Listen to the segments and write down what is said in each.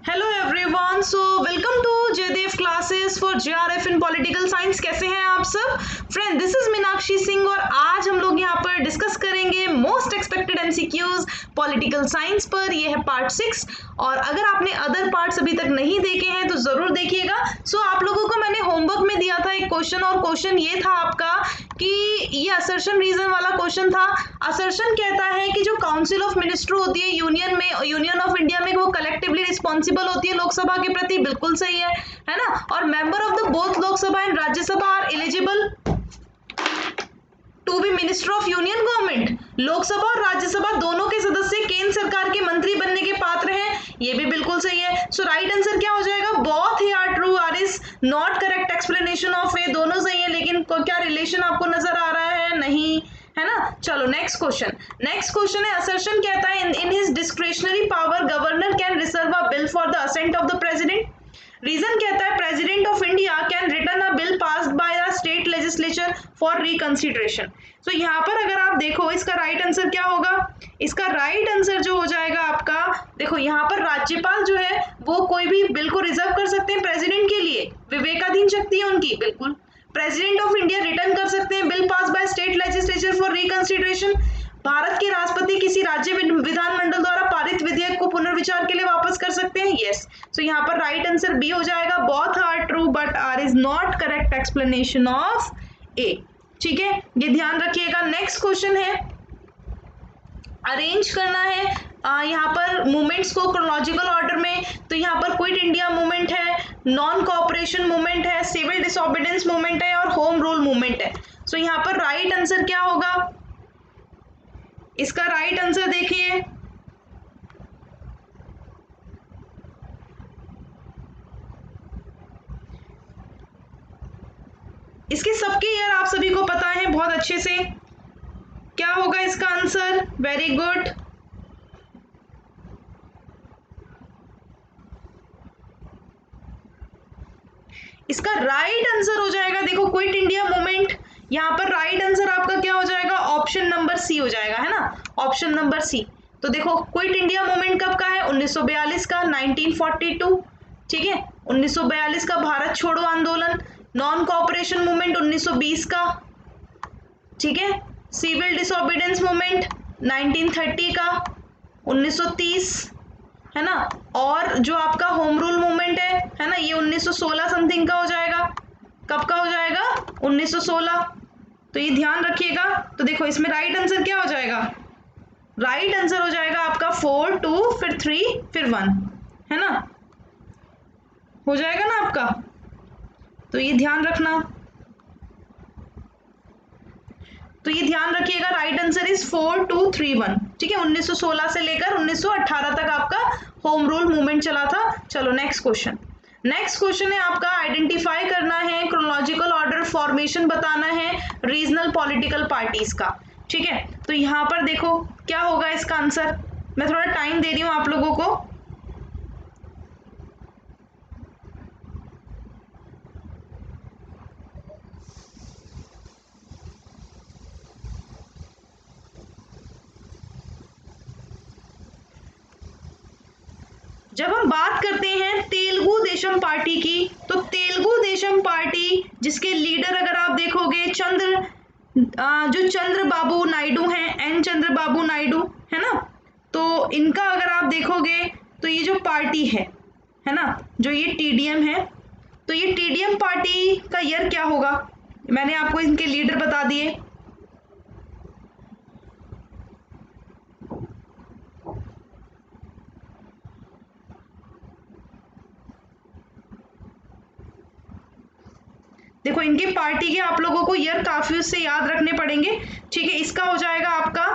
Hello everyone, so welcome to Jaidev classes for JRF in political science. कैसे हैं आप सब friend? This is Meenakshi Singh और आज हम लोग यहाँ पर डिस्कस करेंगे most expected MCQs political science पर। ये है पार्ट 6 और अगर आपने अदर पार्ट्स अभी तक नहीं देखे हैं तो जरूर देखिएगा। सो आप लोगों को मैंने होमवर्क में दिया था एक क्वेश्चन और क्वेश्चन ये था आपका कि ये असर्शन रीजन वाला क्वेश्चन था। असर्शन कहता है कि जो काउंसिल ऑफ मिनिस्टर होती है यूनियन ऑफ इंडिया में, वो कलेक्टिवली रिस्पॉन्सिबल होती है लोकसभा के प्रति। बिल्कुल सही है ना। और member of the both Lok Sabha and Rajya Sabha are eligible to be minister of union government. Lok Sabha और राज्यसभा दोनों के सदस्य केंद्र सरकार के मंत्री बनने के पात्र हैं। ये भी बिल्कुल सही है। सो राइट आंसर क्या हो जाएगा? बोथ ही are true, R is not correct explanation of A. दोनों सही है, लेकिन क्या रिलेशन आपको नजर आ रहा है? नहीं, है ना। चलो नेक्स्ट क्वेश्चन है असर्शन कहता है in his discretionary power governor can reserve a bill for the assent of the president. Reason कहता है president of India can return a bill passed by the state legislature for reconsideration. तो यहाँ पर अगर आप देखो इसका राइट आंसर क्या होगा? इसका राइट आंसर जो हो जाएगा आपका, देखो यहाँ पर राज्यपाल जो है वो कोई भी बिल को रिजर्व कर सकते हैं प्रेसिडेंट के लिए, विवेकाधीन शक्ति है उनकी। बिल्कुल प्रेसिडेंट ऑफ इंडिया रिटर्न कर सकते हैं bill pass by state legislature for reconsideration. Bharat के राष्ट्रपति किसी राज्य विधानमंडल द्वारा पारित विधेयक को पुनर्विचार के लिए वापस कर सकते हैं। यस, सो यहाँ पर राइट आंसर बी हो जाएगा। Both are true but R is not correct explanation of A. ठीक है, ये ध्यान रखिएगा। नेक्स्ट क्वेश्चन है अरेंज करना है यहाँ पर मूवमेंट्स को क्रोनोलॉजिकल ऑर्डर में। तो यहाँ पर क्विट इंडिया मूवमेंट है, नॉन कोऑपरेशन मूवमेंट है, सिविल डिसोबीडियंस मूवमेंट है और होम रूल मूवमेंट है। सो यहाँ पर राइट आंसर क्या होगा? इसका राइट आंसर देखिए, इसके सबके ईयर आप सभी को पता है बहुत अच्छे से। क्या होगा इसका आंसर? Very good. इसका राइट आंसर हो जाएगा, देखो क्विट इंडिया मूवमेंट। यहाँ पर राइट आंसर आपका क्या हो जाएगा? ऑप्शन नंबर सी हो जाएगा, है ना, ऑप्शन नंबर सी। तो देखो क्विट इंडिया मूवमेंट कब का है? 1942 का, 1942। ठीक है, 1942 का भारत छोड़ो आंदोलन। नॉन कोऑपरेशन मूवमेंट 1920 का। ठीक है, सिविल डिसोबीडियंस मूवमेंट 1930 का, 1930, है ना। और जो आपका होम रूल मूवमेंट है ना, ये 1916 समथिंग का हो जाएगा। कब का हो जाएगा? 1916। तो ये ध्यान रखिएगा। तो देखो इसमें राइट आंसर क्या हो जाएगा? राइट आंसर हो जाएगा आपका 4 2 फिर 3 फिर 1, है ना, हो जाएगा ना आपका। तो ये ध्यान रखना, तो ये ध्यान रखिएगा। Right answer is 4 2 3 1। ठीक है, 1916 से लेकर 1918 तक आपका होम रूल मूवमेंट चला था। चलो नेक्स्ट क्वेश्चन है आपका आइडेंटिफाई करना है, क्रोनोलॉजिकल ऑर्डर फॉर्मेशन बताना है रीजनल पॉलिटिकल पार्टीज का। ठीक है, तो यहाँ पर देखो क्या होगा इसका आंसर। मैं थोड़ा टाइम दे रही हूँ आप लोगों को। जब हम बात करते हैं तेलुगु देशम पार्टी की, तो तेलुगु देशम पार्टी जिसके लीडर अगर आप देखोगे जो चंद्रबाबू नायडू हैं, एन चंद्रबाबू नायडू, है ना। तो इनका अगर आप देखोगे तो ये जो पार्टी है ना, जो ये टीडीएम है, तो ये टीडीएम पार्टी का ईयर क्या होगा? मैंने आपको इनके लीडर बता दिए। देखो इनके पार्टी के आप लोगों को ईयर काफी उससे याद रखने पड़ेंगे। ठीक है, इसका हो जाएगा आपका,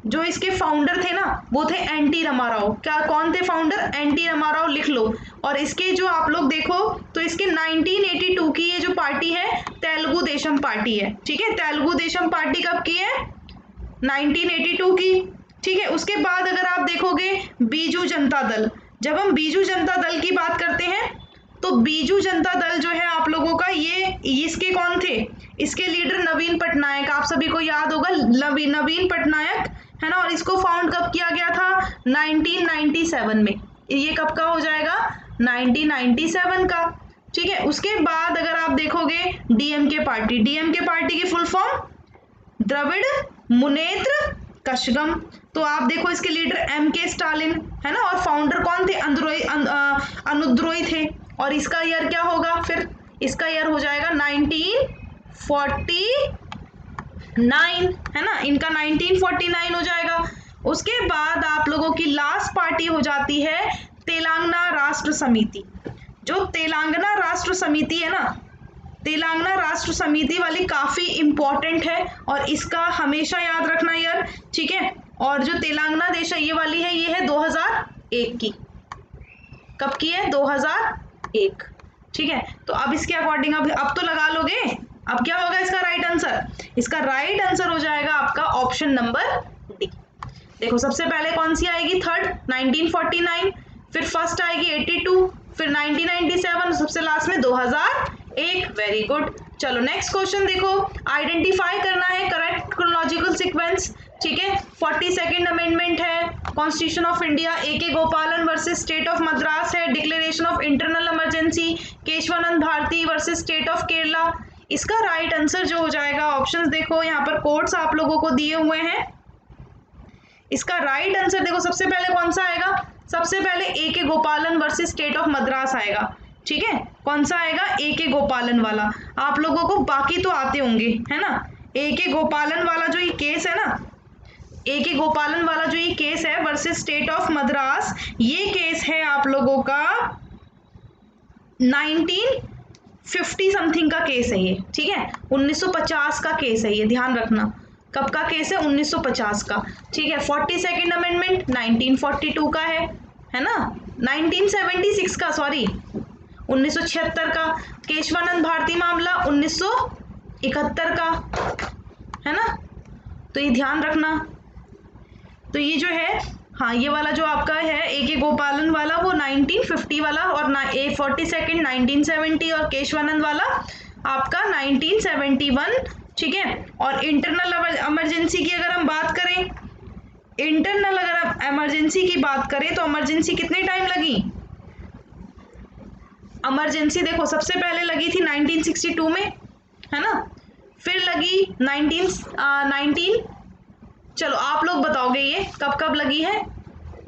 जो इसके फाउंडर थे ना वो थे एनटी रामाराव। क्या कौन थे फाउंडर? एनटी रामाराव, लिख लो। और इसके जो आप लोग देखो तो इसके 1982 की ये जो पार्टी है तेलुगु देशम पार्टी है। ठीक है, तेलुगु देशम पार्टी कब की है? 1982 की। ठीक है, उसके बाद अगर आप देखोगे बीजू जनता दल। जब हम बीजू जनता दल की बात करते हैं तो बीजू जनता दल जो है आप लोगों का, ये इसके कौन थे? इसके लीडर नवीन पटनायक, आप सभी को याद होगा नवीन पटनायक, है ना। और इसको फाउंड कब किया गया था? 1997 में। ये कब का हो जाएगा 1997 का। ठीक है, उसके बाद अगर आप देखोगे डीएमके पार्टी की फुल फॉर्म द्रविड़ मुनेत्र कशगम। तो आप देखो इसके लीडर एम के स्टालिन है ना, और फाउंडर कौन थे, अनुद्रोही थे। और इसका ईयर क्या होगा, फिर इसका ईयर हो जाएगा 1949 है ना, इनका 1949 हो जाएगा। उसके बाद आप लोगों की लास्ट पार्टी हो जाती है तेलंगाना राष्ट्र समिति। जो तेलंगाना राष्ट्र समिति है ना, तेलंगाना राष्ट्र समिति वाली काफी इंपॉर्टेंट है और इसका हमेशा याद रखना यार। ठीक है, और जो तेलंगाना देश है ये वाली है, ये है 2001 की। कब की है, 2001। ठीक है, तो अब इसके अकॉर्डिंग अब तो लगा लोगे। अब क्या होगा इसका राइट आंसर, इसका राइट आंसर हो जाएगा आपका ऑप्शन नंबर डी। देखो सबसे पहले कौन सी आएगी, थर्ड 1949, फिर फर्स्ट आएगी 82, फिर 1997, सबसे लास्ट में 2001। Very good. चलो नेक्स्ट क्वेश्चन देखो, आइडेंटिफाई करना है करेक्ट क्रोनोलॉजिकल सीक्वेंस। ठीक है, 42nd अमेंडमेंट है constitution of India, A K. Gopalan versus state of Madras है, declaration of internal emergency, Kesavananda Bharati versus state of Kerala. इसका राइट आंसर जो हो जाएगा, ऑप्शंस देखो यहाँ पर कोड्स आप लोगों को दिए हुए हैं। इसका राइट आंसर देखो सबसे पहले कौन सा आएगा, सबसे पहले A K. Gopalan versus state of Madras आएगा। ठीक है, कौन सा आएगा, ए.के. गोपालन वाला। आप लोगों को बाकी तो आते होंगे है ना, ए.के. गोपालन वाला जो ये केस है ना, ए.के. गोपालन वाला जो ये केस है वर्सेस स्टेट ऑफ मद्रास, ये केस है आप लोगों का 1950 समथिंग का केस है ये। ठीक है, 1950 का केस है ये, ध्यान रखना। कब का केस है, 1950 का। ठीक है, 42nd अमेंडमेंट 1942 का है ना, 1976 का, सॉरी 1976 का। केशवानंद भारती मामला 1971 का है ना, तो ये ध्यान रखना। तो ये जो है, हाँ ये वाला जो आपका है ए.के. गोपालन वाला वो 1950 वाला, और 42nd 1970, और केशवानंद वाला आपका 1971। ठीक है, और इंटरनल इमरजेंसी की अगर हम बात करें, इंटरनल अगर इमरजेंसी की बात करें तो इमरजेंसी कितने टाइम लगी, इमरजेंसी देखो सबसे पहले लगी थी 1962 में है ना, फिर लगी 19 चलो आप लोग बताओगे ये कब कब लगी है,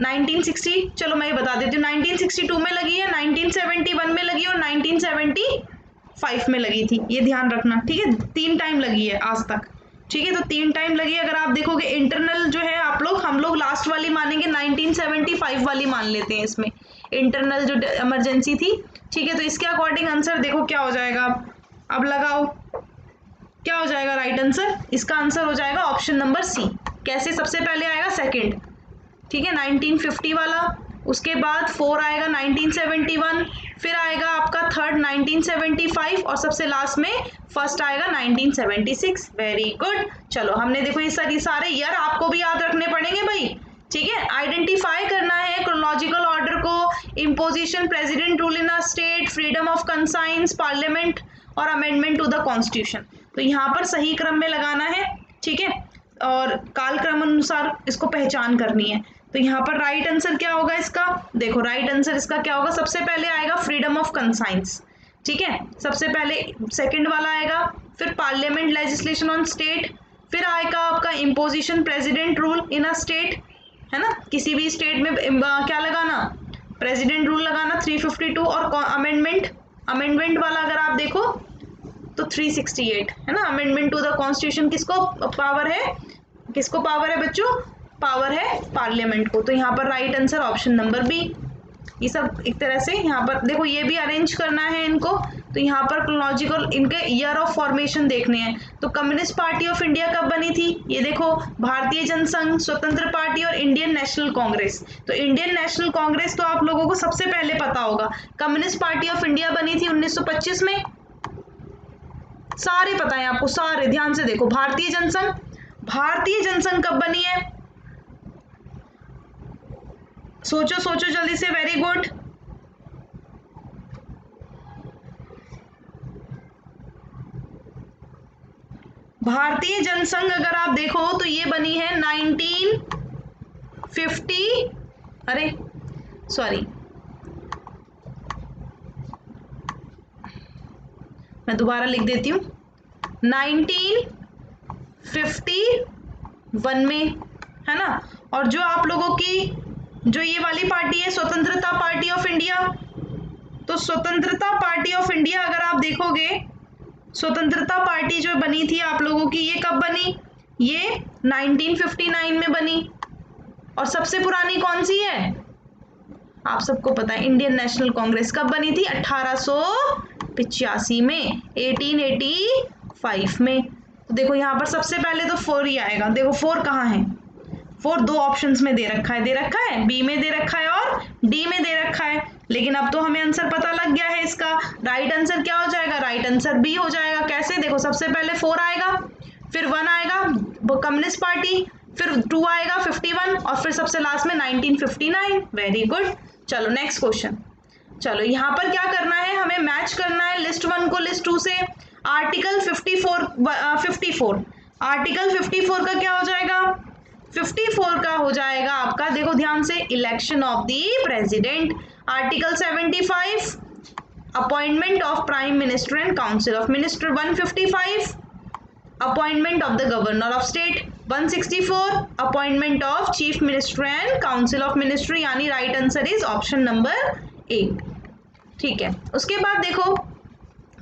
1960, चलो मैं ये बता देती हूँ, 1962 में लगी है, 1971 में लगी और 1975 में लगी थी, ये ध्यान रखना। ठीक है, 3 टाइम लगी है आज तक। ठीक है, तो 3 टाइम लगी है। अगर आप देखोगे इंटरनल जो है हम लोग लास्ट वाली मानेंगे, 1975 वाली मान लेते हैं इसमें, इंटरनल जो इमरजेंसी थी। ठीक है, तो इसके अकॉर्डिंग आंसर देखो क्या हो जाएगा, अब लगाओ क्या हो जाएगा राइट आंसर, इसका आंसर हो जाएगा ऑप्शन नंबर सी। कैसे, सबसे पहले आएगा सेकंड, ठीक है 1950 वाला, उसके बाद 4 आएगा 1971, फिर आएगा आपका थर्ड 1975, और सबसे लास्ट में फर्स्ट आएगा 1976। Very good. चलो हमने देखो ये सारे ईयर आपको भी याद रखने पड़ेंगे भाई। ठीक है, आइडेंटिफाई करना है क्रोनोलॉजिकल ऑर्डर को, imposition, president rule in a state, freedom of conscience, parliament और अमेंडमेंट टू द कॉन्स्टिट्यूशन। तो यहाँ पर सही क्रम में लगाना है। ठीक है, और कालक्रम अनुसार इसको पहचान करनी है। तो यहाँ पर राइट आंसर क्या होगा इसका, देखो राइट आंसर इसका क्या होगा, सबसे पहले आएगा फ्रीडम ऑफ कंसाइंस। ठीक है, सबसे पहले सेकंड वाला आएगा, फिर पार्लियामेंट लेजिस्लेशन ऑन स्टेट, फिर आएगा आपका imposition president rule in a state, है ना, किसी भी स्टेट में क्या लगाना, प्रेसिडेंट रूल लगाना 352, और अमेंडमेंट वाला अगर आप देखो तो 368 है ना, अमेंडमेंट टू द कॉन्स्टिट्यूशन किसको पावर है बच्चों, पावर है पार्लियामेंट को। तो यहाँ पर right answer option number B. ये सब एक तरह से यहाँ पर देखो ये भी अरेंज करना है इनको। तो यहाँ पर क्रोनोलॉजिकल इनके ईयर ऑफ फॉर्मेशन देखने हैं। तो कम्युनिस्ट पार्टी ऑफ इंडिया कब बनी थी, ये देखो भारतीय जनसंघ, स्वतंत्र पार्टी और इंडियन नेशनल कांग्रेस। तो इंडियन नेशनल कांग्रेस तो आप लोगों को सबसे पहले पता होगा। कम्युनिस्ट पार्टी ऑफ इंडिया बनी थी 1925 में, सारे पता है आपको, सारे ध्यान से देखो। भारतीय जनसंघ कब बनी है, सोचो जल्दी से, वेरी गुड। भारतीय जनसंघ अगर आप देखो तो ये बनी है 1950, सॉरी, मैं दोबारा लिख देती हूँ, 1951 में, है ना। और जो आप लोगों की जो ये वाली पार्टी है स्वतंत्रता पार्टी ऑफ इंडिया, तो स्वतंत्रता पार्टी ऑफ इंडिया अगर आप देखोगे, स्वतंत्रता पार्टी जो बनी थी आप लोगों की, ये कब बनी, ये 1959 में बनी। और सबसे पुरानी कौन सी है, आप सबको पता है, इंडियन नेशनल कांग्रेस कब बनी थी, 1885 में, 1885 में। तो देखो यहाँ पर सबसे पहले तो 4 ही आएगा। देखो 4 कहाँ है, 4 दो ऑप्शंस में दे रखा है, बी में दे रखा है और डी में दे रखा है। लेकिन अब तो हमें आंसर पता लग गया है इसका। राइट आंसर क्या हो जाएगा, राइट आंसर बी हो जाएगा। कैसे, देखो सबसे पहले 4 आएगा, फिर 1 आएगा कम्युनिस्ट पार्टी, फिर 2 आएगा 51 और फिर सबसे लास्ट में 1959। Very good. चलो नेक्स्ट क्वेश्चन। चलो यहाँ पर क्या करना है, हमें मैच करना है लिस्ट 1 को लिस्ट 2 से। आर्टिकल 54 आर्टिकल 54 का क्या हो जाएगा, 54 का हो जाएगा आपका, देखो ध्यान से, election of the president. Article 75 appointment of prime minister and council of minister. 155 appointment of the governor of state. 164 appointment of chief minister and council of minister, यानी right answer is option number 8। ठीक है, उसके बाद देखो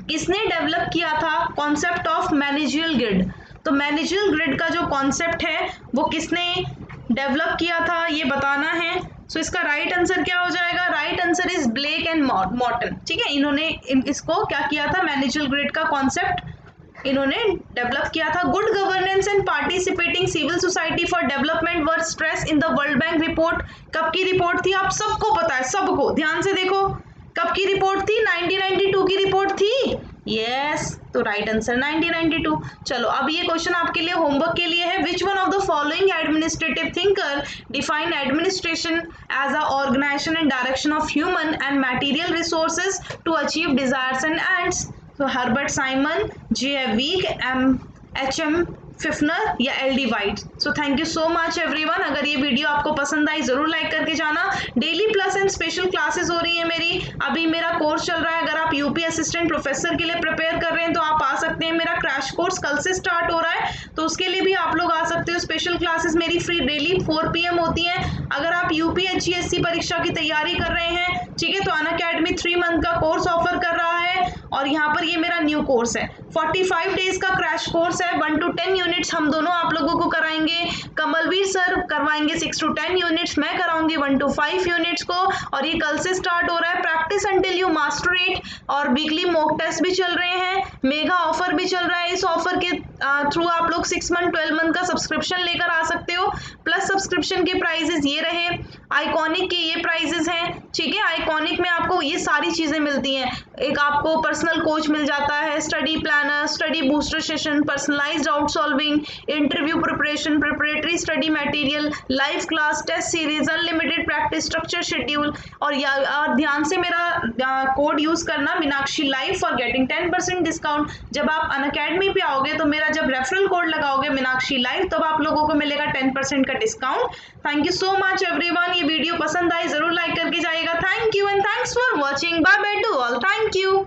किसने develop किया था concept of managerial grid. तो मैनेजरियल ग्रिड का जो कॉन्सेप्ट है वो किसने डेवलप किया था, ये बताना है। सो इसका राइट आंसर क्या हो जाएगा, right answer is Blake and Mouton. ठीक है, इन्होंने इसको क्या किया था, मैनेजरियल ग्रिड का कॉन्सेप्ट इन्होंने डेवलप किया था। Good governance and participating civil society for development were stress in the World Bank report. कब की रिपोर्ट थी, आप सबको पता है, सबको ध्यान से देखो, कब की रिपोर्ट थी, 1992 की रिपोर्ट थी। यस, तो राइट आंसर 1992। चलो अब ये क्वेश्चन आपके लिए होमवर्क के लिए है। Which one of the following administrative thinker define administration as a organisation and direction of human and material resources to achieve desires and ends. तो Herbert Simon, J.F. Week, H.M. Pfiffner या L.D. White. So thank you so much everyone. अगर ये video आपको पसंद आई जरूर like करके जाना। Daily plus and special classes हो रही है मेरी। अभी मेरा कोर्स चल रहा है, अगर आप यूपी असिस्टेंट प्रोफेसर के लिए प्रिपेयर कर रहे हैं तो आप आ सकते हैं। मेरा क्रैश कोर्स कल से स्टार्ट हो रहा है, तो उसके लिए भी आप लोग आ सकते हो। स्पेशल क्लासेस मेरी फ्री डेली 4 PM होती हैं। अगर आप UPSC परीक्षा की तैयारी कर रहे हैं, ठीक है, तो अनअकैडमी 3 मंथ का कोर्स ऑफर कर रहा है। और यहाँ पर ये मेरा न्यू कोर्स है, 45 डेज का क्रैश कोर्स है। 1 to 10 यूनिट्स हम दोनों आप लोगों को कराएंगे। कमलवीर सर करवाएंगे 6 to 10 यूनिट्स, मैं कराऊंगी 1 to 5 यूनिट्स को। और ये कल से स्टार्ट हो रहा है। Practice until you master it. और वीकली मॉक टेस्ट भी चल रहे हैं, मेगा ऑफर भी चल रहा है। इस ऑफर के थ्रू आप लोग 6 मंथ 12 मंथ का सब्सक्रिप्शन लेकर आ सकते हो। प्लस सब्सक्रिप्शन के प्राइजेस ये रहे, आइकॉनिक के ये प्राइजेस हैं। ठीक है, आइकॉनिक में आपको ये सारी चीजें मिलती हैं। एक आपको पर्सनल कोच मिल जाता है, study planner, study booster session, personalised doubt solving, interview preparation, preparatory study material, live class, test series, unlimited practice, structure schedule. और ध्यान से मेरा कोड यूज करना, Meenakshi live, for getting 10% discount. जब आप अनअकैडमी पे आओगे तो मेरा जब रेफरल कोड लगाओगे मीनाक्षी लाइव, तब आप लोगों को मिलेगा 10% का discount. Thank you so much everyone. ये वीडियो पसंद आई जरूर लाइक करके जाइएगा। Thank you and thanks for watching. Bye bye to all. Thank you.